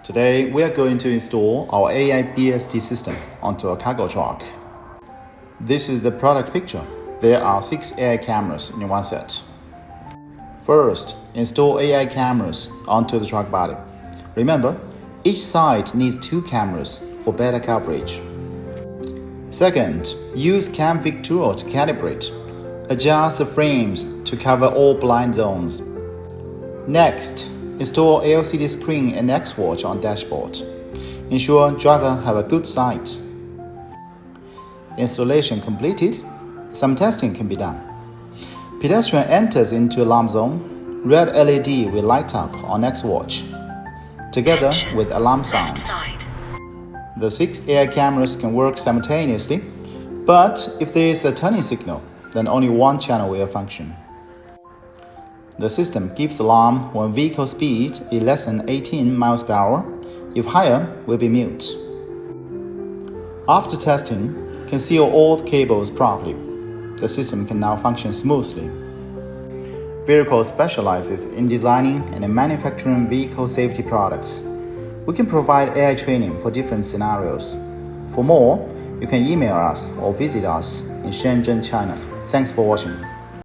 Today, we are going to install our AI BSD system onto a cargo truck. This is the product picture. There are 6 AI cameras in one set. First, install AI cameras onto the truck body. Remember, each side needs 2 cameras for better coverage. Second, use CAMFIG tool to calibrate. Adjust the frames to cover all blind zones. Next, install LCD screen and X-watch on dashboard. Ensure driver have a good sight. Installation completed. Some testing can be done. Pedestrian enters into alarm zone. Red LED will light up on X-watch, together with alarm sound. The 6 AI cameras can work simultaneously, but if there is a turning signal, then only one channel will function. The system gives alarm when vehicle speed is less than 18 miles per hour. If higher, will be mute. After testing, conceal all the cables properly. The system can now function smoothly. Viracle specializes in designing and manufacturing vehicle safety products. We can provide AI training for different scenarios. For more, you can email us or visit us in Shenzhen, China. Thanks for watching.